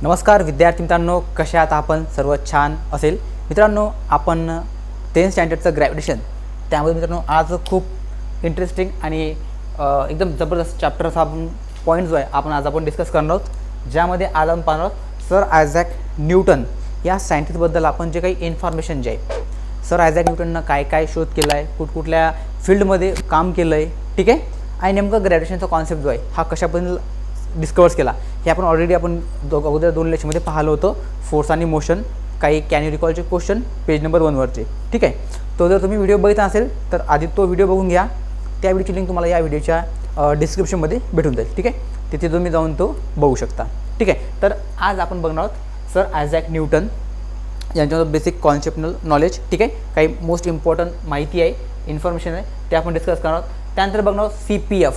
नमस्कार विद्यार्थी मित्रांनो, कशा आहात आपण? सर्व छान असेल. मित्रांनो, आपण 10th स्टँडर्डचं ग्रॅव्हिटेशन त्यामध्ये मित्रांनो आज खूप इंटरेस्टिंग आणि एकदम जबरदस्त चॅप्टरचा आपण पॉईंट जो आहे आपण डिस्कस करणार आहोत, ज्यामध्ये आज आपण पाहणार आहोत सर आयझॅक न्यूटन या सायंटिस्टबद्दल आपण जे काही इन्फॉर्मेशन जे आहे, सर आयझॅक न्यूटननं काय काय शोध केला आहे, कुठकुठल्या फील्डमध्ये काम केलं आहे, ठीक आहे, आणि नेमकं ग्रॅव्हिटेशनचा कॉन्सेप्ट जो आहे हा कशा पद्धतीने डिस्कवर्स केला हे आपण ऑलरेडी अगोदर 2 लेक्चरमध्ये पाहिलं होतं. फोर्स आणि मोशन, काही कॅन यू रिकॉलचे क्वेश्चन पेज नंबर 1 वरचे, ठीक आहे. तो जर तुम्ही व्हिडिओ बघितला असेल तर आधी तो व्हिडिओ बघून घ्या. त्या व्हिडिओची लिंक तुम्हाला या व्हिडिओच्या डिस्क्रिप्शनमध्ये भेटून जाईल, ठीक आहे. तिथे तुम्ही जाऊन तो बघू शकता, ठीक आहे. तर आज आपण बघणार आहोत सर आयझॅक न्यूटन यांच्यावर बेसिक कॉन्सेप्टल नॉलेज, ठीक आहे. काही मोस्ट इम्पॉर्टंट माहिती आहे, इन्फॉर्मेशन आहे, ते आपण डिस्कस करणार आहोत. त्यानंतर बघणार आहोत CPF,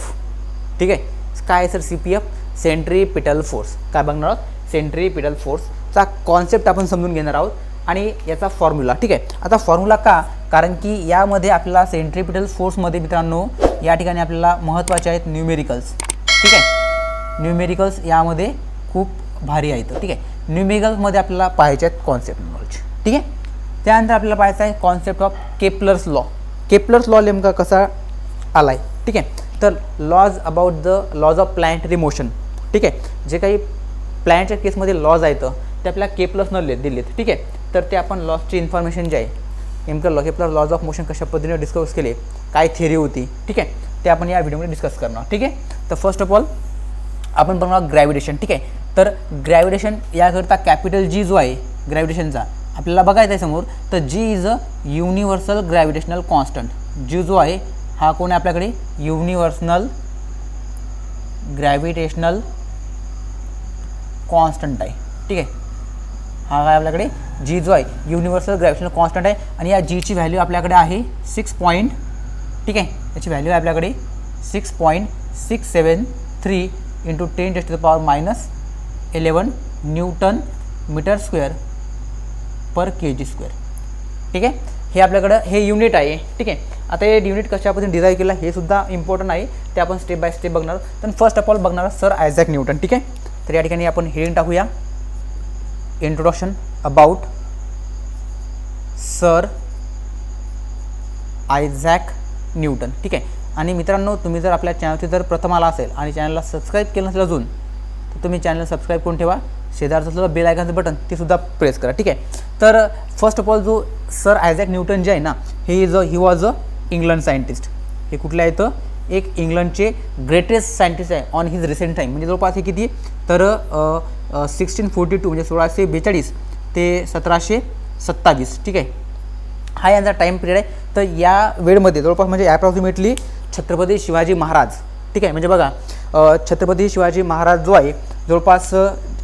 ठीक आहे. काय सर CPF? Centripetal force. काय बघणार आहोत? सेंट्रीपिटल फोर्सचा कॉन्सेप्ट आपण समजून घेणार आहोत आणि याचा फॉर्म्युला, ठीक आहे. आता फॉर्म्युला का? कारण की यामध्ये आपल्याला सेंट्रीपिटल फोर्समध्ये मित्रांनो या ठिकाणी आपल्याला महत्त्वाचे आहेत न्यूमेरिकल्स, ठीक आहे. न्यूमेरिकल्स यामध्ये खूप भारी आहेत, ठीक आहे. न्यूमेरिकल्समध्ये आपल्याला पाहायचे आहेत कॉन्सेप्ट नॉलेज, ठीक आहे. त्यानंतर आपल्याला पाहायचं आहे concept of Kepler's law. Kepler's law नेमका कसा आला आहे, ठीक आहे. तर laws about the laws of planetary motion, ठीक आहे. जे काही प्लॅनेटच्या केसमध्ये लॉज आहेत ते आपल्याला केपलर्सनं दिलेत, ठीक आहे. तर ते आपण लॉजची इन्फॉर्मेशन जे आहे नेमकं केपलर लॉज ऑफ मोशन कशा पद्धतीने डिस्कस केले, काय थिअरी होती, ठीक आहे, ते आपण या व्हिडिओमध्ये डिस्कस करणार, ठीक आहे. तर फर्स्ट ऑफ ऑल आपण बघणार ग्रॅव्हिटेशन, ठीक आहे. तर ग्रॅव्हिटेशन याकरता कॅपिटल G जो आहे ग्रॅव्हिटेशनचा आपल्याला बघायचा आहे समोर. तर G is a universal gravitational constant. G जो आहे हा कोण आहे आपल्याकडे? युनिव्हर्सल ग्रॅव्हिटेशनल कॉन्स्टंट आहे, ठीक आहे. हा काय आपल्याकडे G जो आहे युनिव्हर्सल ग्रॅव्हिटेशनल कॉन्स्टंट आहे आणि या Gची व्हॅल्यू आपल्याकडे आहे 6 पॉईंट, ठीक आहे. याची व्हॅल्यू आहे आपल्याकडे 6.673 × 10⁻⁻11 न्यूटन मीटर स्क्वेअर पर kg², ठीक आहे. हे आपल्याकडं हे युनिट आहे, ठीक आहे. आता हे युनिट कशा पद्धतीने डिराईव्ह केला हे सुद्धा इम्पॉर्टंट आहे, ते आपण स्टेप बाय स्टेप बघणार. तर फर्स्ट ऑफ ऑल बघणार सर आयझॅक न्यूटन, ठीक आहे. तर या ठिकाणी आपण हेडिंग टाकूया, introduction about sir Isaac Newton, ठीक आहे. आणि मित्रांनो, तुम्ही जर आपल्या चॅनलवरती जर प्रथम आला असेल आणि चॅनलला सबस्क्राईब केलं नसेल अजून, तर तुम्ही चॅनल सबस्क्राईब करून ठेवा. शेजारचं सुद्धा बेल आयकॉनचं बटन ते सुद्धा प्रेस करा, ठीक आहे. तर फर्स्ट ऑफ ऑल जो सर आयझॅक न्यूटन जे आहे ना, ही वॉज अ इंग्लंड सायंटिस्ट. हे कुठले आहेत? एक इंग्लंडचे ग्रेटेस्ट सायंटिस्ट आहे ऑन हिज रिसेंट टाईम. म्हणजे जवळपास हे किती? तर 1642 म्हणजे 1642 ते 1727, ठीक आहे. हा यांचा टाईम पिरियड आहे. तर या वेळमध्ये जवळपास म्हणजे ॲप्रॉक्सिमेटली छत्रपती शिवाजी महाराज, ठीक आहे. म्हणजे बघा छत्रपती शिवाजी महाराज जो आहे जवळपास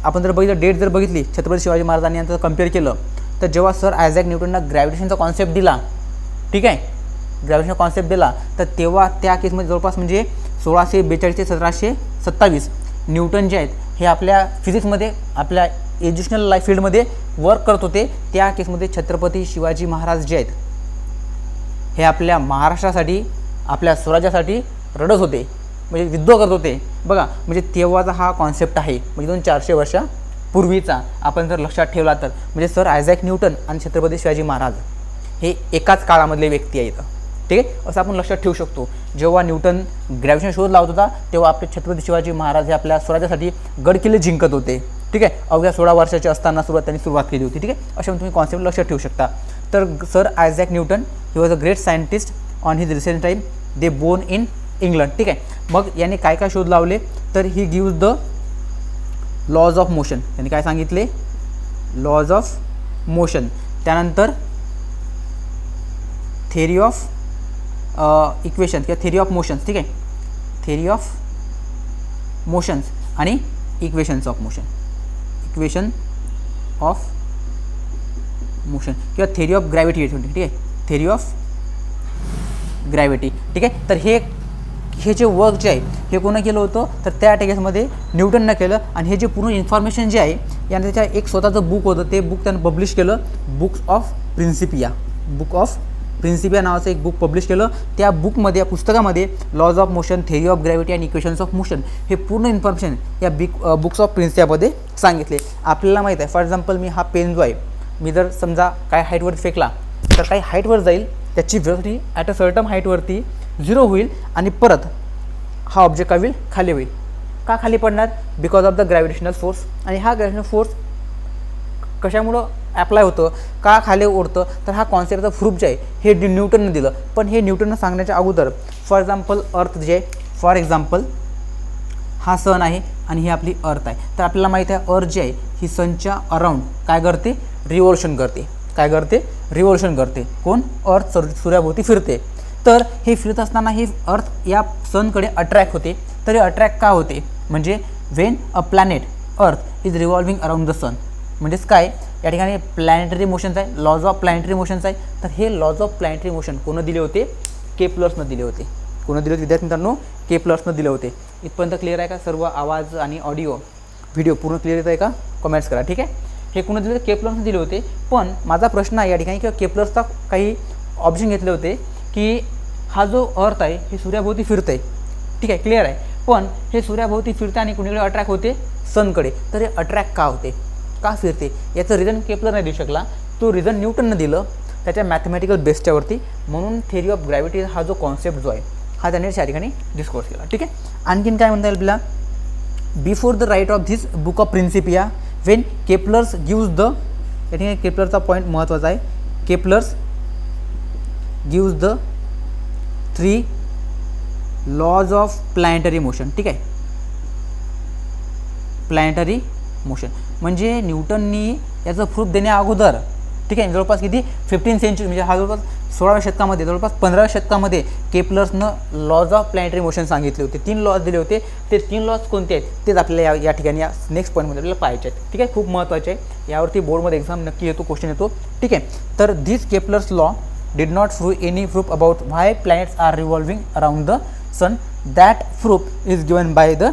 आपण जर बघितलं डेट जर बघितली छत्रपती शिवाजी महाराजांनी यांचं कम्पेअर केलं तर जेव्हा सर आयझॅक न्यूटननं ग्रॅव्हिटेशनचा कॉन्सेप्ट दिला, ठीक आहे, ग्रॅव्हिटेशनचा कॉन्सेप्ट दिला, तर तेव्हा त्या केसमध्ये जवळपास म्हणजे 1642 ते 1727 न्यूटन जे आहेत हे आपल्या फिजिक्समध्ये आपल्या एज्युकेशनल लाईफ फील्डमध्ये वर्क करत होते. त्या केसमध्ये छत्रपती शिवाजी महाराज जे आहेत हे आपल्या महाराष्ट्रासाठी आपल्या स्वराज्यासाठी रडत होते, म्हणजे युद्ध करत होते. बघा म्हणजे तेव्हाचा हा कॉन्सेप्ट आहे, म्हणजे 400 वर्षापूर्वीचा आपण जर लक्षात ठेवला तर. म्हणजे सर आयझॅक न्यूटन आणि छत्रपती शिवाजी महाराज हे एकाच काळामधले व्यक्ती आहेत, ठीक आहे. असं आपण लक्षात ठेवू शकतो. जेव्हा न्यूटन ग्रॅव्हिटेशन शोध लावत होता तेव्हा आपले छत्रपती शिवाजी महाराज हे आपल्या स्वराज्यासाठी गडकिल्ले जिंकत होते, ठीक आहे. अवघ्या 16 वर्षाचे असताना त्यांनी सुरुवात केली होती, ठीक आहे. अशा तुम्ही कॉन्सेप्ट लक्षात ठेवू शकता. तर sir Isaac Newton he was a great scientist on his recent time. They born in England, ठीक आहे. मग याने काय काय शोध लावले तर he gives the laws of motion. यांनी काय सांगितले? Laws of motion. त्यानंतर थेरी ऑफ इक्वेशन किंवा थेरी ऑफ मोशन्स, ठीक आहे. थेरी ऑफ मोशन्स आणि equations of motion, equation of motion किंवा थेरी ऑफ ग्रॅव्हिटी, ठीक आहे. थेरी ऑफ ग्रॅव्हिटी, ठीक आहे. तर हे जे वर्क जे आहे हे कोणं केलं होतं तर त्या केसमध्ये न्यूटननं केलं. आणि हे जे पूर्ण इन्फॉर्मेशन जे आहे याने त्याच्या एक स्वतःचं बुक होतं, ते बुक त्यानं पब्लिश केलं, books of Principia, book of Principia नावाचं एक बुक पब्लिश केलं. त्या बुकमध्ये, या पुस्तकामध्ये laws of motion, theory of gravity आणि इक्वेशन्स ऑफ मोशन हे पूर्ण इन्फॉर्मेशन या बुक्स ऑफ प्रिन्सिपियामध्ये सांगितले. आपल्याला माहीत आहे, फॉर एक्झाम्पल मी हा पेन जो आहे, मी जर समजा काय हाईटवर फेकला तर काही हाईटवर जाईल, त्याची व्हेलोसिटी ॲट अ सर्टन हाईटवरती 0 होईल आणि परत हा ऑब्जेक्ट काय होईल, खाली होईल. का खाली पडणार? Because of the gravitational force. आणि हा ग्रॅव्हिटेशनल फोर्स कशामुळं ॲप्लाय होतं, का खाली ओढतं, तर हा कॉन्सेप्टचा प्रूफ जे आहे हे न्यूटननं दिलं. पण हे न्यूटननं सांगण्याच्या अगोदर फॉर एक्झाम्पल अर्थ जे आहे, फॉर एक्झाम्पल हा सन आहे आणि ही आपली अर्थ आहे. तर आपल्याला माहिती आहे अर्थ जी आहे ही सनच्या अराउंड काय करते, रिव्हॉल्यूशन करते. काय करते? रिव्हॉल्यूशन करते. कोण? अर्थ सूर्याभोवती फिरते. तर हे फिरत असताना ही अर्थ या सनकडे अट्रॅक्ट होते. तर हे अट्रॅक्ट का होते? म्हणजे when a planet earth is revolving around the sun. म्हणजेच काय, या ठिकाणी प्लॅनेटरी मोशन्स आहे, लॉज ऑफ प्लॅनेटरी मोशन्स आहे. तर हे लॉज ऑफ प्लॅनेटरी मोशन कोण दिले होते? केप्लर्सनं दिले होते. कोण दिले होते विद्यार्थी मित्रांनो? केप्लर्सनं दिले होते. इथपर्यंत क्लिअर आहे का? सर्व आवाज आणि ऑडिओ व्हिडिओ पूर्ण क्लिअर येत आहे का? कमेंट्स करा. ठीक आहे. हे कोण दिले? केप्लर्सनं दिले होते. पण माझा प्रश्न आहे या ठिकाणी की केप्लर्सचा काही ऑप्शन घेतले होते की हा जो अर्थ आहे हे सूर्याभोवती फिरतं आहे. ठीक आहे, क्लिअर आहे. पण हे सूर्याभोवती फिरते आणि कुणीकडे अट्रॅक्ट होते? सनकडे. तर हे अट्रॅक्ट का होते, का फिरते, याचं रिझन केप्लर नाही देऊ शकला. तो रिझन न्यूटननं दिलं त्याच्या मॅथमॅटिकल बेसच्यावरती. म्हणून थेरी ऑफ ग्रॅव्हिटी हा जो कॉन्सेप्ट जो आहे हा त्याने त्या ठिकाणी डिस्कोर्स केला. ठीक आहे. आणखीन काय म्हणता येईल आपल्याला? Before the right of this book of Principia when Kepler's gives the, या ठिकाणी केप्लरचा पॉईंट महत्त्वाचा आहे. Kepler's gives the 3 laws of planetary motion. ठीक आहे, प्लॅनेटरी मोशन म्हणजे न्यूटननी याचं प्रूफ देण्या अगोदर, ठीक आहे, जवळपास किती 15 सेंचुरी म्हणजे हा जवळपास 16व्या शतकामध्ये, जवळपास 15व्या शतकामध्ये केप्लर्सनं लॉज ऑफ प्लॅनेटरी मोशन सांगितले होते. 3 लॉज दिले होते. ते 3 लॉज कोणते आहेत तेच आपल्याला या ठिकाणी या नेक्स्ट पॉईंटमध्ये आपल्याला पाहायचे आहेत. ठीक आहे, खूप महत्त्वाचे आहे. यावरती बोर्डमध्ये एक्झाम नक्की येतो, क्वेश्चन येतो. ठीक आहे. तर दिस Kepler's law did not prove any proof about why planets are revolving around the sun. That proof is given by the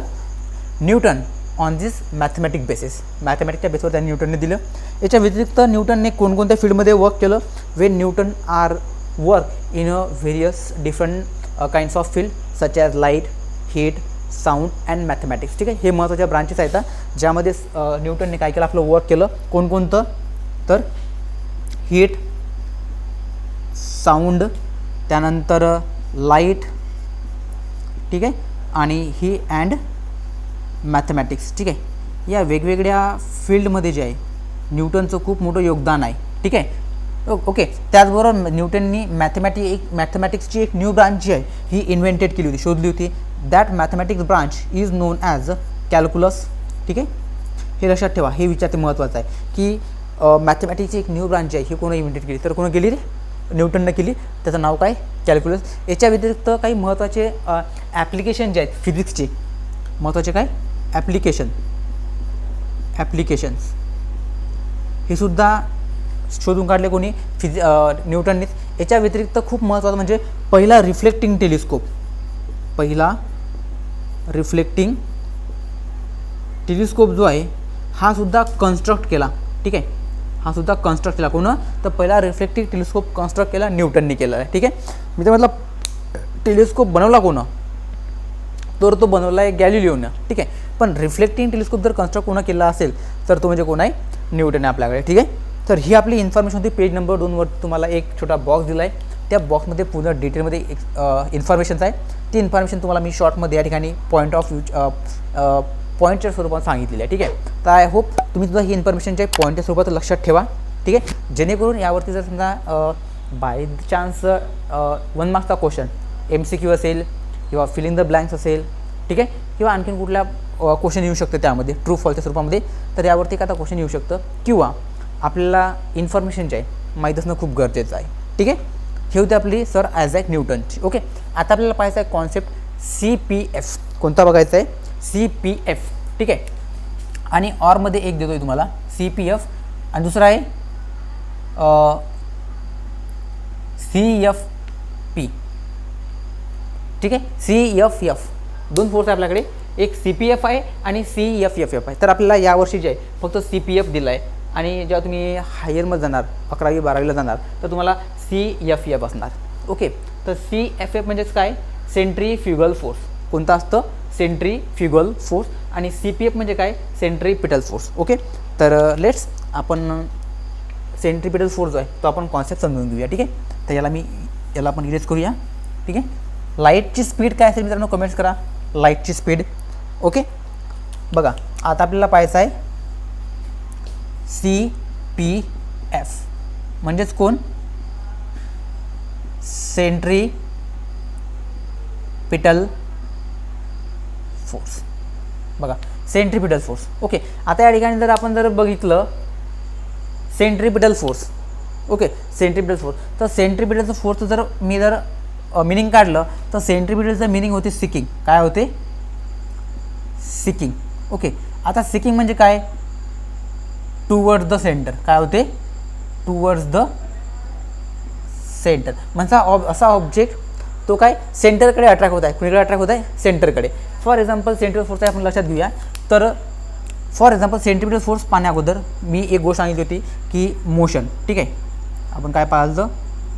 Newton on this mathematic basis. मॅथमॅटिकच्या बेसवर त्यांनी न्यूटनने दिलं. याच्या व्यतिरिक्त न्यूटनने कोणकोणत्या फील्डमध्ये वर्क केलं? When Newton are work in a various different kinds of field such as light, heat, sound and mathematics. ठीक आहे, हे महत्त्वाच्या ब्रांचेस आहेत ज्यामध्ये न्यूटनने काय केलं, आपलं वर्क केलं. कोणकोणतं? तर हीट, साऊंड, त्यानंतर लाईट, ठीक आहे, आणि ही अँड मॅथमॅटिक्स. ठीक आहे, या वेगवेगळ्या फील्डमध्ये जे आहे न्यूटनचं खूप मोठं योगदान आहे. ठीक आहे, ओके. त्याचबरोबर न्यूटननी मॅथमॅटिक्सची एक न्यू ब्रांच जी आहे ही इन्व्हेंटेड केली होती, शोधली होती. That mathematics branch is non as calculus. ठीक आहे, हे लक्षात ठेवा, हे विचारते महत्त्वाचं आहे की मॅथमॅटिक्सची एक न्यू ब्रांच आहे ही कोणी इन्व्हेंटेड केली? तर कोणी केली रे? न्यूटननं केली. त्याचं नाव काय? कॅल्क्युलस. याच्या व्यतिरिक्त काही महत्त्वाचे ॲप्लिकेशन जे आहेत फिजिक्सचे, महत्त्वाचे काय ॲप्लिकेशन्स हे सुद्धा शोधून काढले कोणी? न्यूटननीच. याच्या व्यतिरिक्त खूप महत्त्वाचं म्हणजे पहिला रिफ्लेक्टिंग टेलिस्कोप जो आहे हा सुद्धा कन्स्ट्रक्ट केला. ठीक आहे, हा सुद्धा कन्स्ट्रक्ट केला कोण? तर पहिला रिफ्लेक्टिव्ह टेलिस्कोप कन्स्ट्रक्ट केला न्यूटननी केला आहे. ठीक आहे, मी तर म्हटलं टेलिस्कोप बनवला कोण? तर तो बनवला आहे गॅलिलिओनं. ठीक आहे, पण रिफ्लेक्टिंग टेलिस्कोप जर कन्स्ट्रक्ट कोण केला असेल तर तो म्हणजे कोण आहे? न्यूटन आहे आपल्याकडे. ठीक आहे, तर ही आपली इन्फॉर्मेशन होती. पेज नंबर 2 वर तुम्हाला एक छोटा बॉक्स दिला आहे. त्या बॉक्समध्ये पूर्ण डिटेलमध्ये इन्फॉर्मेशन्स आहे. ती इन्फॉर्मेशन तुम्हाला मी शॉर्टमध्ये या ठिकाणी पॉईंटच्या स्वरूपात सांगितलेली आहे. ठीक आहे, तर आय होप तुम्ही सुद्धा ही इन्फॉर्मेशनच्या पॉईंटच्या स्वरूपात लक्षात ठेवा. ठीक आहे, जेणेकरून यावरती जर समजा बाय चान्स 1 मार्क्सचा क्वेश्चन MCQ असेल किंवा फिलिंग द ब्लँक्स असेल, ठीक आहे, किंवा आणखीन कुठल्या क्वेश्चन येऊ शकतं त्यामध्ये ट्रू फॉल्सच्या स्वरूपामध्ये, तर यावरती एखादा क्वेश्चन येऊ शकतं. किंवा आपल्याला इन्फॉर्मेशन जे आहे माहीत असणं खूप गरजेचं आहे. ठीक आहे, हे होते आपली सर आयझॅक न्यूटनची. ओके, आता आपल्याला पाहायचं आहे कॉन्सेप्ट CPF. कोणता बघायचा आहे? CPF. ठीक आहे, आणि ऑरमध्ये एक देतो आहे तुम्हाला CPF आणि दुसरा आहे CFP. ठीक आहे, CFF 2 फोर्स आहे आपल्याकडे. एक CPF आहे आणि CFF आहे. तर आपल्याला यावर्षी जे आहे फक्त CPF दिला आहे. आणि जेव्हा तुम्ही हायरमध्ये जाणार 11वी 12वीला जाणार तर तुम्हाला CFF असणार. ओके, तर CFF म्हणजेच काय, सेंट्रीफ्युगल फोर्स. कोणता असतं, सेंट्रीफ्युगल फोर्स. आणि CPF म्हणजे काय, सेंट्रीपिटल फोर्स. ओके, तर लेट्स आपण सेंट्रीपिटल फोर्स जो आहे तो आपण कॉन्सेप्ट समजून घेऊया. ठीक आहे, तर याला आपण इरेज करूया. ठीक आहे, लाईटची स्पीड काय असेल मित्रांनो, कमेंट्स करा. लाईटची स्पीड. ओके, बघा आता आपल्याला पाहायचं आहे CPF म्हणजेच कोण, सेंट्रीपिटल फोर्स. बघा सेंट्रीपिटल फोर्स. ओके, आता या ठिकाणी जर आपण बघितलं centripetal force. Okay, centripetal force, तर सेंट्रीपिटलचं फोर्सचं जर मी मिनिंग काढलं तर सेंट्रीपिटलचं मिनिंग होते सिकिंग. काय होते, सिकिंग. ओके, आता सिकिंग म्हणजे काय, टुवर्ड्स द सेंटर. काय होते, टुवर्ड्स द सेंटर. म्हणजे असा ऑब्जेक्ट तो काय सेंटरकडे अट्रॅक्ट होत आहे. कुणीकडे अट्रॅक्ट होत आहे, सेंटरकडे. फॉर एक्झाम्पल सेंट्रीपिटल फोर्स आपण लक्षात घेऊया. तर फॉर एक्झाम्पल सेंट्रीपिटल फोर्स पाहण्या अगोदर मी एक गोष्ट सांगितली होती की मोशन. ठीक आहे, आपण काय पाहिलं,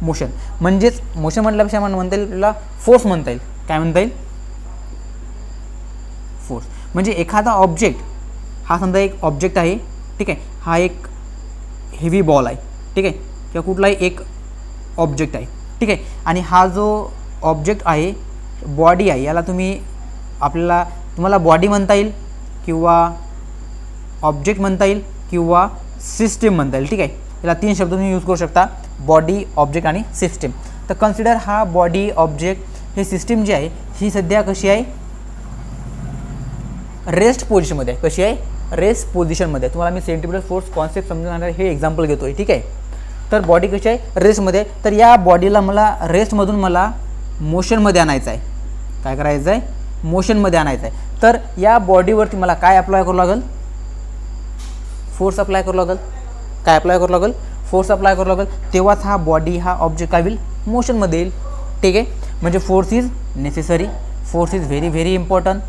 मोशन. म्हणजेच मोशन म्हटल्यापेक्षा आपण म्हणता येईल त्याला फोर्स म्हणता येईल. काय म्हणता येईल, फोर्स. म्हणजे एखादा ऑब्जेक्ट, हा समजा एक ऑब्जेक्ट आहे. ठीक आहे, हा एक हेवी बॉल आहे. ठीक आहे, किंवा कुठलाही एक ऑब्जेक्ट आहे. ठीक आहे, आणि हा जो ऑब्जेक्ट आहे, बॉडी आहे, याला तुम्हाला बॉडी म्हणता येईल किंवा ऑब्जेक्ट म्हणता येईल किंवा सिस्टीम म्हणता येईल. ठीक आहे, याला 3 शब्द तुम्ही यूज करू शकता, बॉडी, ऑब्जेक्ट आणि सिस्टीम. तर कन्सिडर हा बॉडी, ऑब्जेक्ट, हे सिस्टीम जी आहे ही सध्या कशी आहे, रेस्ट पोझिशनमध्ये आहे. कशी आहे, रेस्ट पोझिशनमध्ये. तुम्हाला मी सेंट्रीपिटल फोर्स कॉन्सेप्ट समजून आणणार हे एक्झाम्पल घेतो आहे. ठीक आहे, तर बॉडी कशी आहे, रेस्टमध्ये. तर या बॉडीला मला रेस्टमधून मला मोशनमध्ये आणायचं आहे. काय करायचं आहे, मोशनमध्ये आणायचं आहे. तर या बॉडीवरती मला काय अप्लाय करू लागेल, फोर्स अप्लाय करू लागेल. काय अप्लाय करू लागेल, फोर्स अप्लाय करू लागेल. तेव्हाच हा बॉडी, हा ऑब्जेक्ट काय होईल, मोशनमध्ये येईल. ठीक आहे, म्हणजे force is necessary. Force is very very important.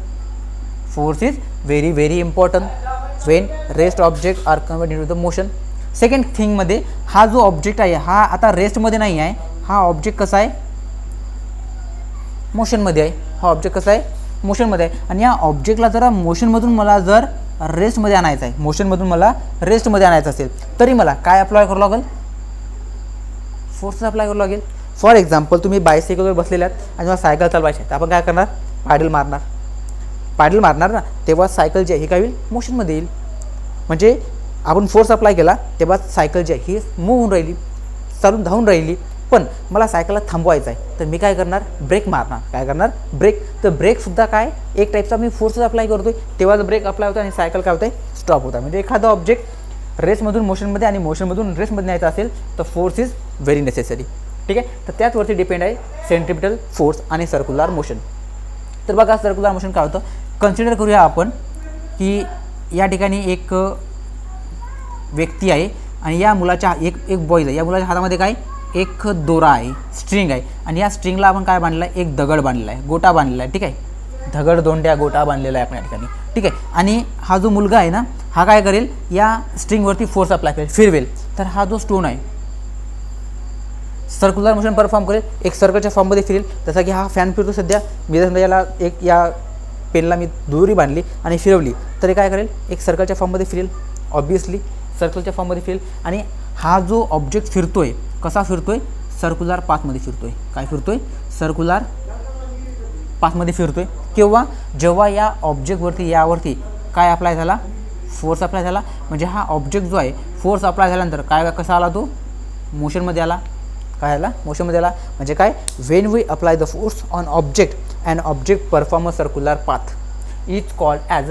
Force is very very important when rest object are convert into the motion. Second थिंगमध्ये हा जो ऑब्जेक्ट आहे हा आता रेस्टमध्ये नाही आहे. हा ऑब्जेक्ट कसा आहे, मोशनमध्ये आहे. हा ऑब्जेक्ट कसा आहे, मोशनमध्ये आहे. आणि या ऑब्जेक्टला जरा मोशनमधून मला जर रेस्टमध्ये आणायचं आहे, मोशनमधून मला रेस्टमध्ये आणायचं असेल तरी मला काय अप्लाय करावं लागेल, फोर्स अप्लाय करावं लागेल. फॉर एक्झाम्पल तुम्ही बायसायकलवर बसलेले आहात आणि जेव्हा सायकल चालवायची आहे तर आपण काय करणार, पॅडल मारणार ना, तेव्हा सायकल जी आहे ही काय होईल, मोशनमध्ये येईल. म्हणजे आपण फोर्स अप्लाय केला तेव्हा सायकल जी आहे ही मूव्ह होऊन राहिली, चालून धावून राहिली. पण मला सायकलला थांबवायचं आहे तर मी काय करणार, ब्रेक मारणार. काय करणार, ब्रेक. तर ब्रेकसुद्धा काय एक टाईपचा मी फोर्सच अप्लाय करतो आहे, तेव्हाच ब्रेक अप्लाय होतो आणि सायकल काय होतं आहे, स्टॉप होतं. म्हणजे एखादा ऑब्जेक्ट रेसमधून मोशनमध्ये आणि मोशनमधून रेसमध्ये न्यायचा असेल तर फोर्स इज व्हेरी नेसेसरी. ठीक आहे, तर त्याचवरती डिपेंड आहे सेंट्रिपिटल फोर्स आणि सर्क्युलर मोशन. तर बघा सर्क्युलर मोशन काय होतं, कन्सिडर करूया आपण की या ठिकाणी एक व्यक्ती आहे आणि या मुलाच्या एक बॉईज आहे. या मुलाच्या हातामध्ये काय एक दोरा आहे, स्ट्रिंग आहे आणि या स्ट्रिंगला आपण काय बांधलं आहे, एक दगड बांधलेला आहे, गोटा बांधलेला आहे. ठीक आहे, दगड दोंड्या गोटा बांधलेला आहे आपण या ठिकाणी. ठीक आहे, आणि हा जो मुलगा आहे ना हा काय करेल, या स्ट्रिंगवरती फोर्स अप्लाय करेल, फिरवेल. तर हा जो स्टोन आहे सर्क्युलर मोशन परफॉर्म करेल, एक सर्कलच्या फॉर्ममध्ये फिरेल. जसा की हा फॅन फिरतो सध्या, मी जर याला एक या पेनला मी दोरी बांधली आणि फिरवली तर हे काय करेल, एक सर्कलच्या फॉर्ममध्ये फिरेल. ऑब्वियसली सर्कलच्या फॉर्ममध्ये फिरेल. आणि हा जो ऑब्जेक्ट फिरतोय कसा फिरतोय, सर्क्युलर पाथमध्ये फिरतोय. काय फिरतोय, सर्क्युलर पाथमध्ये फिरतोय. किंवा जेव्हा या ऑब्जेक्टवरती यावरती काय अप्लाय झाला, फोर्स अप्लाय झाला. म्हणजे हा ऑब्जेक्ट जो आहे फोर्स अप्लाय झाल्यानंतर काय कसा आला, तो मोशनमध्ये आला. काय आला, मोशनमध्ये आला. म्हणजे काय, when we apply the force on object and object perform a circular path is called as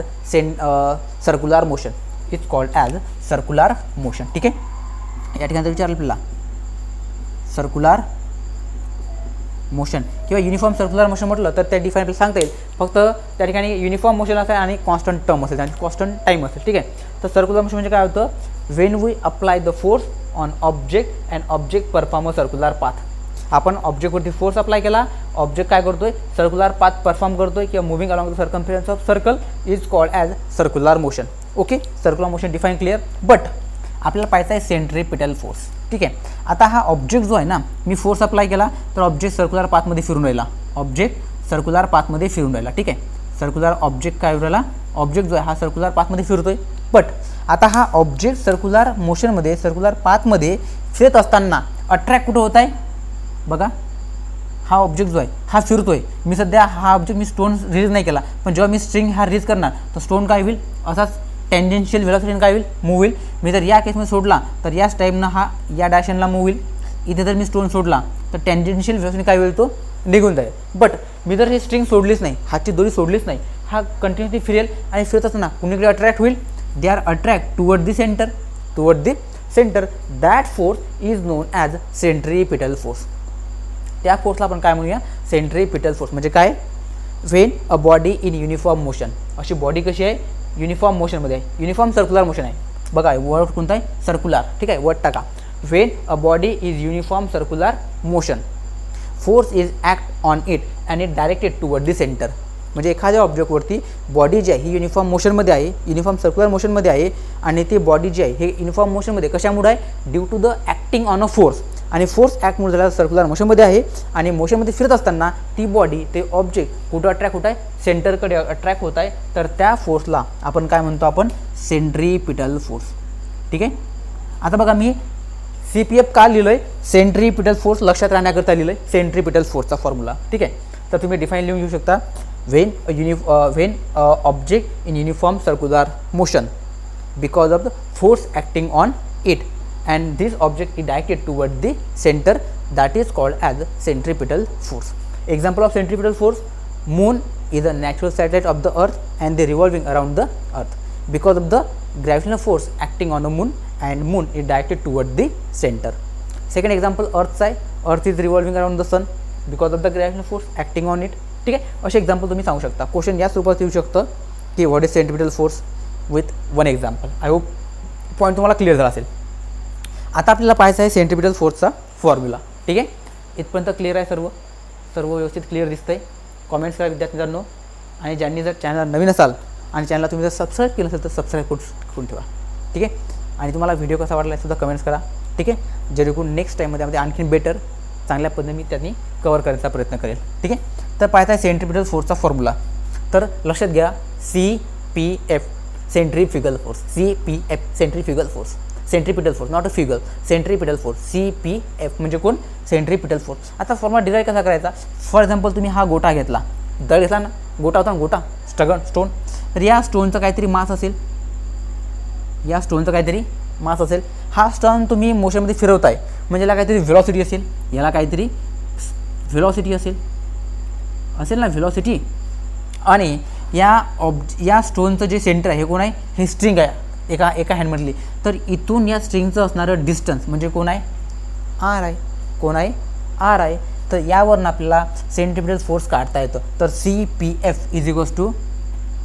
circular motion. Is called as circular motion. ठीक आहे, या ठिकाणी विचारलं आपल्याला सर्क्युलर मोशन किंवा युनिफॉर्म सर्क्युलर मोशन म्हटलं तर त्या डिफाईन आपल्याला सांगता येईल. फक्त त्या ठिकाणी युनिफॉर्म मोशन असेल आणि कॉन्स्टंट टर्म असेल आणि कॉन्स्टंट टाईम असेल. ठीक आहे, तर सर्क्युलर मोशन म्हणजे काय होतं, when we apply the force on object and object perform a circular path. आपण ऑब्जेक्टवरती फोर्स अप्लाय केला, ऑब्जेक्ट काय करतोय, सर्क्युलर पाथ परफॉर्म करतोय किंवा moving along the circumference of circle is called as circular motion. Okay, circular motion define clear. But आपल्याला पाहायचा आहे सेंट्रीपिटल फोर्स. ठीक आहे. आता हा ऑब्जेक्ट जो आहे ना, मी फोर्स अप्लाय केला तर ऑब्जेक्ट सर्क्युलर पाथमध्ये फिरून राहिला, ऑब्जेक्ट सर्क्युलर पाथमध्ये फिरून राहिला. ठीक आहे. सर्क्युलर ऑब्जेक्ट काय राहिला, ऑब्जेक्ट जो आहे हा सर्क्युलर पाथमध्ये फिरतोय. बट आता हा ऑब्जेक्ट सर्क्युलर मोशनमध्ये सर्क्युलर पाथमध्ये फिरत असताना अट्रॅक्ट कुठं होत आहे बघा. हा ऑब्जेक्ट जो आहे हा फिरतोय. मी सध्या हा ऑब्जेक्ट मी स्टोन रिलीज नाही केला, पण जेव्हा मी स्ट्रिंग हा रिलीज करणार तर स्टोन काय होईल, असाच टेंजेन्शियल व्हेलॉसिटीने काय होईल, मूव्ह होईल. मी जर या केसमध्ये सोडला तर याच टाईमनं हा या डायरेक्शनला मूव्ह होईल. इथे जर मी स्टोन सोडला तर टेंजेन्शियल व्हेलॉसिटी काय होईल, तो निघून जाईल. बट मी जर ही स्ट्रिंग सोडलीच नाही, हातची दोरी सोडलीच नाही, हा कंटिन्युअसली फिरेल आणि फिरत असताना कुणीकडे अट्रॅक्ट होईल, they are attract toward the centre, toward the centre. That force is non as centripetal force. त्या फोर्सला आपण काय म्हणूया, सेंट्रीपिटल फोर्स. म्हणजे काय, when a body in uniform motion. अशी बॉडी कशी आहे, युनिफॉर्म मोशनमध्ये आहे, युनिफॉर्म सर्क्युलर मोशन आहे. बघा वर्ड कोणता आहे, सर्क्युलर. ठीक आहे, वर्ड टाका. When a body is uniform circular motion, force is act on it and it directed toward the centre. म्हणजे एखाद्या ऑब्जेक्टवरती बॉडी जी आहे ही युनिफॉर्म मोशनमध्ये आहे, युनिफॉर्म सर्क्युलर मोशनमध्ये आहे आणि ती बॉडी जी आहे हे युनिफॉर्म मोशनमध्ये कशामुळे आहे, due to the acting on a force. आणि फोर्स ॲक्टमुळे झालेला सर्क्युलर मोशनमध्ये आहे आणि मोशनमध्ये फिरत असताना ती बॉडी ते ऑब्जेक्ट कुठं अट्रॅक्ट होत आहे, सेंटरकडे अट्रॅक्ट होत आहे. तर त्या फोर्सला आपण काय म्हणतो, आपण सेंट्रीपिटल फोर्स. ठीक आहे. आता बघा मी CPF का लिहिलं आहे, सेंट्रीपिटल फोर्स लक्षात राहण्याकरता लिहिलं आहे सेंट्रीपिटल फोर्सचा फॉर्म्युला. ठीक आहे. तर तुम्ही डिफाईन लिहून घेऊ शकता, when object in uniform circular motion because of the force acting on it and this object is directed toward the center, that is called as centripetal force. Example of centripetal force, moon is a natural satellite of the earth and they revolving around the earth because of the gravitational force acting on the moon and moon is directed toward the center. Second example, earth side, earth is revolving around the sun because of the gravitational force acting on it. ठीक आहे. असे example तुम्ही सांगू शकता. Question याच रूपात येऊ शकतं की what is centripetal force with one example. I hope point तुम्हाला क्लिअर झाला असेल. आता आपल्याला पाहायचं आहे सेंट्रिपिटल फोर्सचा फॉर्म्युला. ठीक आहे. इथपर्यंत क्लिअर आहे, सर्व व्यवस्थित क्लिअर दिसतंय. कॉमेंट्स करा विद्यार्थ्यांनो. आणि ज्यांनी जर चॅनल नवीन असाल आणि चॅनलला तुम्ही जर सबस्क्राईब केलं असेल तर सबस्क्राईब करून ठेवा. ठीक आहे. आणि तुम्हाला व्हिडिओ कसा वाटला सुद्धा कमेंट्स करा. ठीक आहे. जेणेकरून नेक्स्ट टाईममध्ये त्यामध्ये आणखीन बेटर चांगल्या पद्धतीने मी त्यांनी कवर करायचा प्रयत्न करेल. ठीक आहे. तर पाहता आहे सेंट्रिपिटल फोर्सचा फॉर्म्युला. तर लक्षात घ्या, CPF centrifugal force, CPF centrifugal force, centripetal force not a fugal, centripetal force CPF म्हणजे कोण, सेंट्रिपिटल फोर्स. आता फॉर्म्युला डिराईव्ह कसा करायचा. फॉर एक्झाम्पल तुम्ही हा गोटा घेतला, दळ घेतला ना, गोटा होता ना, गोटा स्टोन. तर या स्टोनचं काहीतरी मास असेल, या स्टोनचं काहीतरी मास असेल. हा स्टोन तुम्ही मोशनमध्ये फिरवताय म्हणजे याला काहीतरी व्हेलॉसिटी असेल, याला काहीतरी व्हेलॉसिटी असेल ना, व्हेलॉसिटी. आणि या स्टोनचं जे सेंटर आहे हे कोण आहे, हे स्ट्रिंग आहे एका हँडमधली. तर इथून या स्ट्रिंगचं असणारं डिस्टन्स म्हणजे कोण आहे, आर आहे. कोण आहे, आर आहे. तर यावरून आपल्याला सेंट्रिपिटल फोर्स काढता येतं. तर CPF is equals to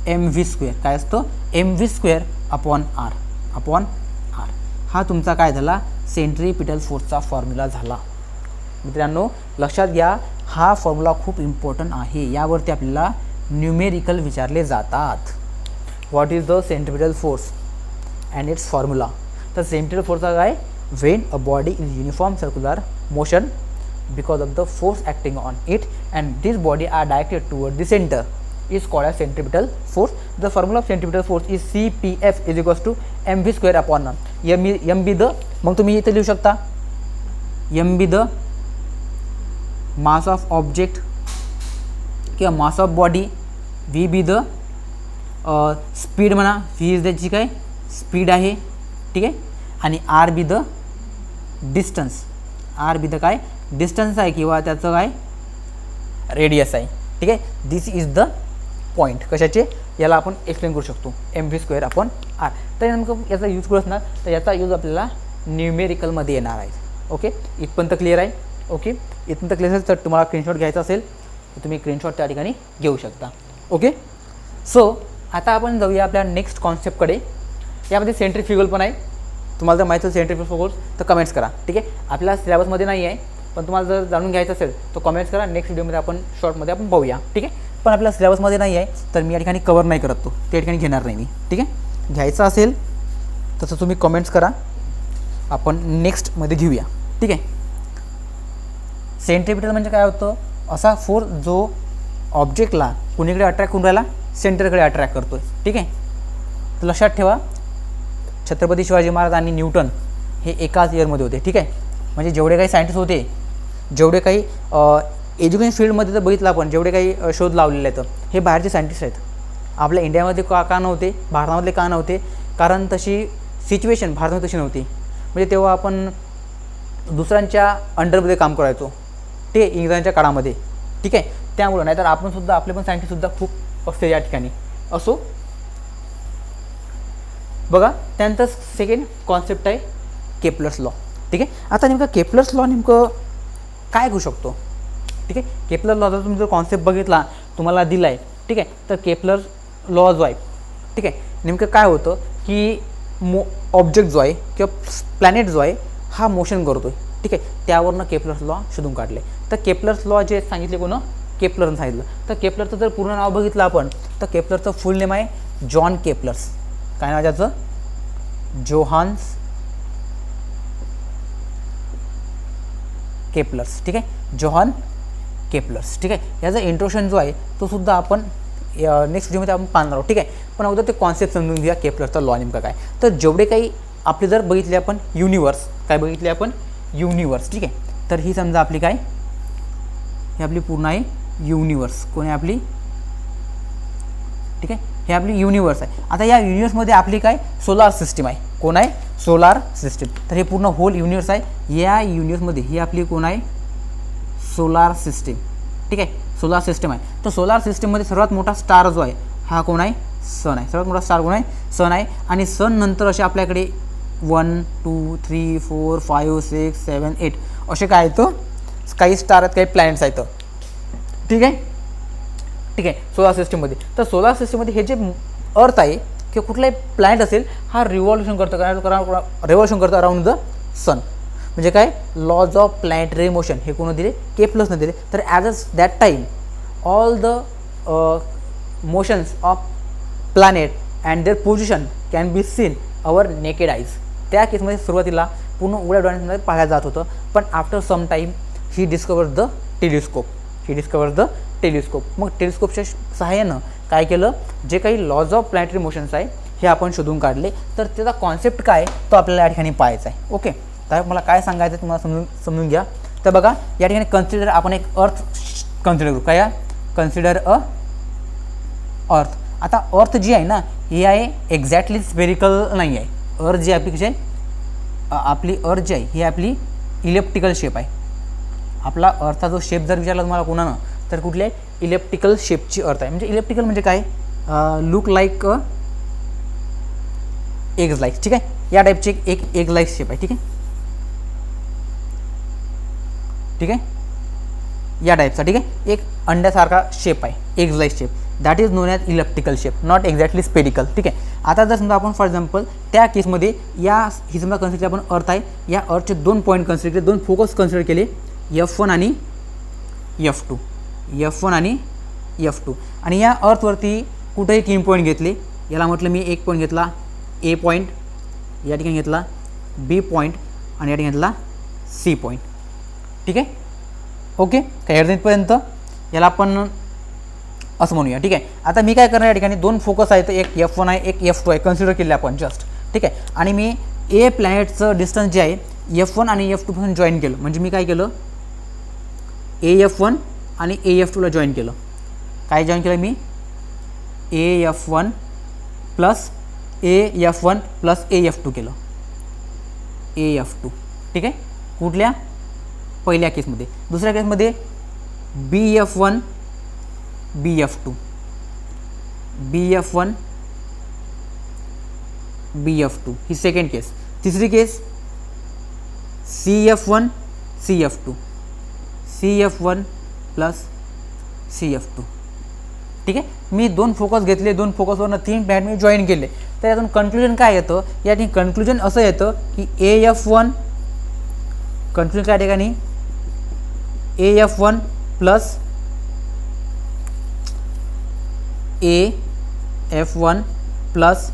mv². काय असतो, mv² अपॉन आर. हा तुमचा काय झाला, सेंट्रिपिटल फोर्सचा फॉर्म्युला झाला. मित्रांनो लक्षात घ्या, हा फॉर्म्युला खूप इम्पॉर्टंट आहे. यावरती आपल्याला न्यूमेरिकल विचारले जातात. What is the centripetal force and its formula. तर सेंट्रिपिटल फोर्सचा काय, when a body in uniform circular motion because of the force acting on it and this body are directed toward the centre is called as centripetal force. The formula of centripetal force is CPF is equals to mv² upon r. mb the, मग तुम्ही इथे लिहू शकता mb the mass of object किंवा mass of body, vb the speed म्हणा, v is त्याची काय speed आहे. ठीक आहे. आणि R be the distance, R be the काय डिस्टन्स आहे किंवा त्याचं काय रेडियस आहे. ठीक आहे. This is the point. कशाचे, याला आपण एक्सप्लेन करू शकतो mv² अपॉन आर. तर नेमकं याचा यूज करू असणार, तर याचा यूज आपल्याला न्यूमेरिकलमध्ये येणार आहे. ओके. इथपर्यंत क्लिअर आहे. ओके. इथपर्यंत क्लिअर असेल तर तुम्हाला स्क्रीनशॉट घ्यायचा असेल तर तुम्ही स्क्रीनशॉट त्या ठिकाणी घेऊ शकता. ओके. सो आता आपण जाऊया आपल्या नेक्स्ट कॉन्सेप्टकडे. यामध्ये सेंट्रीफ्युगल पण आहे. तुम्हाला जर माहिती असेल सेंट्रीफ्युगल फोर्स तर कमेंट्स करा. ठीक आहे. आपल्या सिलेबसमध्ये नाही आहे, पण तुम्हाला जर जाणून घ्यायचं असेल तर कमेंट्स करा. नेक्स्ट व्हिडिओमध्ये आपण शॉर्टमध्ये आपण पाहूया. ठीक आहे. पण आपल्या सिलेबसमध्ये नाही आहे तर मी या ठिकाणी कवर नाही करत, तो त्या ठिकाणी घेणार नाही मी. ठीक आहे. घ्यायचं असेल तसं तुम्ही कमेंट्स करा. आपण नेक्स्टमध्ये घेऊया. ठीक आहे. सेंट्रिपिटल म्हणजे काय होतं, असा फोर्स जो ऑब्जेक्टला कुणीकडे अट्रॅक्ट करून राहिला, सेंटरकडे अट्रॅक्ट करतोय. ठीक आहे. तर लक्षात ठेवा, छत्रपती शिवाजी महाराज आणि न्यूटन हे एकाच इयरमध्ये होते. ठीक आहे. म्हणजे जेवढे काही सायंटिस्ट होते, जेवढे काही एज्युकेशन फील्डमध्ये तर बघितलं आपण, जेवढे काही शोध लावलेले आहेत, हे बाहेरचे सायंटिस्ट आहेत. आपल्या इंडियामध्ये का नव्हते, भारतामधले का नव्हते, कारण तशी सिच्युएशन भारतामध्ये तशी नव्हती. म्हणजे तेव्हा आपण दुसऱ्यांच्या अंडरमध्ये काम करायचो, ते इंग्रजांच्या काळामध्ये. ठीक आहे. त्यामुळं, नाहीतर आपण सुद्धा, आपले पण सायंटिस्टसुद्धा खूप असते या ठिकाणी. असो, बघा त्यानंतर सेकंड कॉन्सेप्ट आहे केपलर्स लॉ. ठीक आहे. आता नेमकं केपलर्स लॉ नेमकं काय घेऊ शकतो. ठीक आहे. केपलर लॉचा तुम्ही जर कॉन्सेप्ट बघितला, तुम्हाला दिला आहे. ठीक आहे. तर केपलर लॉ जो आहे, ठीक आहे, नेमकं काय होतं की ऑब्जेक्ट जो आहे किंवा प्लॅनेट जो आहे हा मोशन करतो आहे. ठीक आहे. त्यावरनं केपलर्स लॉ शोधून काढले. तर केपलर्स लॉ जे सांगितले कोण, केपलरनं सांगितलं. तर केपलरचं जर पूर्ण नाव बघितलं आपण, तर केपलरचं फुल नेम आहे जॉन केपलर्स. काय नाव त्याचं, जोहान्स केपलर्स. ठीक आहे. Johan Keplers. ठीक आहे. याचा इंट्रोडक्शन जो आहे तो सुद्धा आपण नेक्स्ट व्हिडिओमध्ये आपण पाहणार आहोत. ठीक आहे. पण अगोदर ते कॉन्सेप्ट समजून घ्या केपलरचा लॉ नेमका काय. तर जेवढे काही आपले जर बघितले आपण युनिवर्स, काय बघितले आपण, युनिवर्स. ठीक आहे. तर ही समजा आपली काय, ही आपली पूर्ण आहे युनिवर्स. कोण आहे आपली, ठीक आहे, हे आपली युनिवर्स आहे. आता या युनिवर्समध्ये आपली काय, सोलार सिस्टीम आहे. कोण आहे, सोलार सिस्टीम. तर हे पूर्ण होल युनिवर्स आहे. या युनिवर्समध्ये ही आपली कोण आहे, सोलार सिस्टीम. ठीक आहे. सोलार सिस्टम आहे. तर सोलार सिस्टममध्ये सर्वात मोठा स्टार जो आहे हा कोण आहे, सन आहे. सर्वात मोठा स्टार कोण आहे, सन आहे. आणि सन नंतर असे आपल्याकडे 1 2 3 4 5 6 7 8 असे काय येतं, काही स्टार आहेत, काही प्लॅनेट्स आहेत. ठीक आहे. ठीक आहे. सोलार सिस्टममध्ये, तर सोलार सिस्टममध्ये हे जे अर्थ आहे किंवा कुठलाही प्लॅनेट असेल हा रिव्हॉल्युशन करतो अराउंड द सन. म्हणजे काय, लॉज ऑफ प्लॅनेटरी मोशन हे कोण दिले, केपलर्सने दिले. तर as a that time all the motions of planet and their position can be seen our naked eyes. त्या केसमध्ये सुरुवातीला पूर्ण उघड्या डोळ्यांमध्ये पाहायला जात होतं. पण after some time he discovered the telescope. मग टेलिस्कोपच्या सहाय्यानं काय केलं, जे काही लॉज ऑफ प्लॅनेटरी मोशन्स आहे हे आपण शोधून काढले. तर त्याचा कॉन्सेप्ट काय तो आपल्याला या ठिकाणी पाहायचा आहे. ओके. तर मला काय सांगायचं आहे तुम्हाला समजून घ्या. तर बघा या ठिकाणी कन्सिडर, आपण एक अर्थ कन्सिडर करू. काय, कन्सिडर अर्थ. आता अर्थ जी आहे ना, ही आहे एक्झॅक्टली स्पेरिकल नाही आहे. अर्थ जी आपली कशी आहे, आपली अर्थ जी आहे ही आपली इलेप्टिकल शेप आहे. आपला अर्थचा जो शेप जर विचारला तुम्हाला कोणानं, तर कुठली आहे, इलेप्टिकल शेपची अर्थ आहे. म्हणजे इलेप्टिकल म्हणजे काय, लुक लाईक एग्ज लाईक. ठीक आहे. या टाईपची एक एग लाईक शेप आहे. ठीक आहे. ठीक आहे. या टाईपचा, ठीक आहे, एक अंड्यासारखा शेप आहे, eggs like shape. That is non as elliptical shape, not exactly spherical. ठीक आहे. आता जर समजा आपण फॉर एक्झाम्पल त्या केसमध्ये ही समजा कन्सिडर आपण अर्थ आहे, या अर्थचे 2 पॉईंट कन्सिडर केले, 2 फोकस कन्सिडर केले, F1 आणि F2. आणि या अर्थवरती कुठेही 3 पॉईंट घेतले. याला म्हटलं मी एक पॉईंट घेतला ए पॉईंट, या ठिकाणी घेतला बी पॉईंट आणि या ठिकाणी घेतला सी पॉईंट. ठीक आहे. ओके. काही अडचणीपर्यंत याला आपण असं म्हणूया. ठीक आहे. आता मी काय करणार, या ठिकाणी 2 फोकस आहेत, एक F1 आहे, एक F2 आहे, कन्सिडर केले आपण जस्ट. ठीक आहे. आणि मी ए प्लॅनेटचं डिस्टन्स जे आहे F1 आणि F2 पासून जॉईन केलं. म्हणजे मी काय केलं, AF1 आणि AF2ला जॉईन केलं. काय जॉईन केलं मी, AF1 प्लस AF2 केलं, AF2. ठीक आहे. कुठल्या, पहिल्या केसमध्ये. दुसऱ्या केसमध्ये BF1 BF2 ही सेकंड केस. तिसरी केस CF1 CF1 प्लस CF2. ठीक आहे. मी 2 फोकस घेतले, 2 फोकसवरनं 3 प्लॅनेट मी जॉईन केले. तर यातून कन्क्लुजन काय येतं, या ठिकाणी कन्क्लुजन असं येतं की AF1, कन्क्लुजन काय ठिकाणी, AF1 plus AF1 plus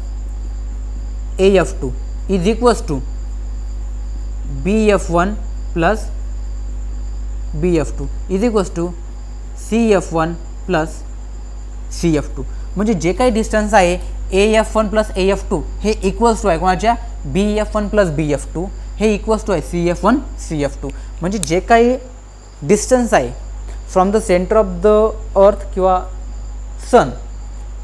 AF2 is equals to BF1 plus BF2 is equals to CF1 plus CF2. म्हणजे जे काही डिस्टन्स आहे AF1 प्लस AF2 हे इक्वल्स टू आहे कोणाच्या BF1 प्लस BF2 हे इक्वल्स टू आहे CF1 CF2. म्हणजे जे काही डिस्टन्स आहे from the centre of the earth किंवा sun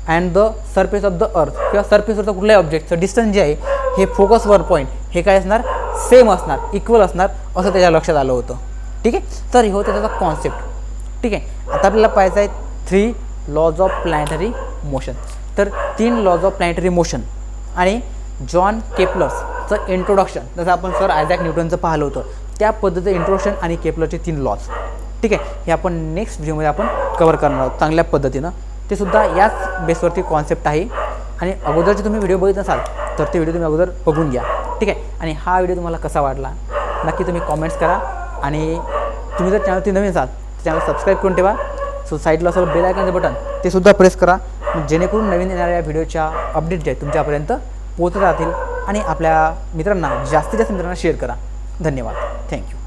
and the surface of the earth किंवा सरफेसवरचं कुठल्याही ऑब्जेक्टचं डिस्टन्स जे आहे हे फोकसवर पॉईंट हे काय असणार सेम असणार इक्वल असणार असं त्याच्या लक्षात आलं होतं. ठीक आहे, तर हे होतं त्याचा कॉन्सेप्ट. ठीक आहे, आता आपल्याला पाहायचं आहे 3 लॉज ऑफ प्लॅनेटरी मोशन. तर 3 लॉज ऑफ प्लॅनेटरी मोशन आणि जॉन केपलर्सचं इंट्रोडक्शन जसं आपण सर आयझॅक न्यूटनचं पाहिलं होतं त्या पद्धतीचं इंट्रोडक्शन आणि केपलरचे 3 लॉज. ठीक आहे, हे आपण नेक्स्ट व्हिडिओमध्ये आपण कवर करणार आहोत चांगल्या पद्धतीनं. ते सुद्धा याच बेसवरती कॉन्सेप्ट आहे आणि अगोदरचे तुम्ही व्हिडिओ बघित नसाल तर ते व्हिडिओ तुम्ही अगोदर बघून घ्या. ठीक आहे, आणि हा व्हिडिओ तुम्हाला कसा वाटला नक्की तुम्ही कॉमेंट्स करा आणि तुम्ही जर चॅनलवरती नवीन असाल तर चॅनल सबस्क्राईब करून ठेवा. सो साईडला असं बेल आयकॉनचं बटन ते सुद्धा प्रेस करा जेणेकरून नवीन येणाऱ्या व्हिडिओच्या अपडेट जे आहेत तुमच्यापर्यंत पोहोचत राहतील आणि आपल्या मित्रांना जास्तीत जास्त मित्रांना शेअर करा. धन्यवाद. थँक्यू.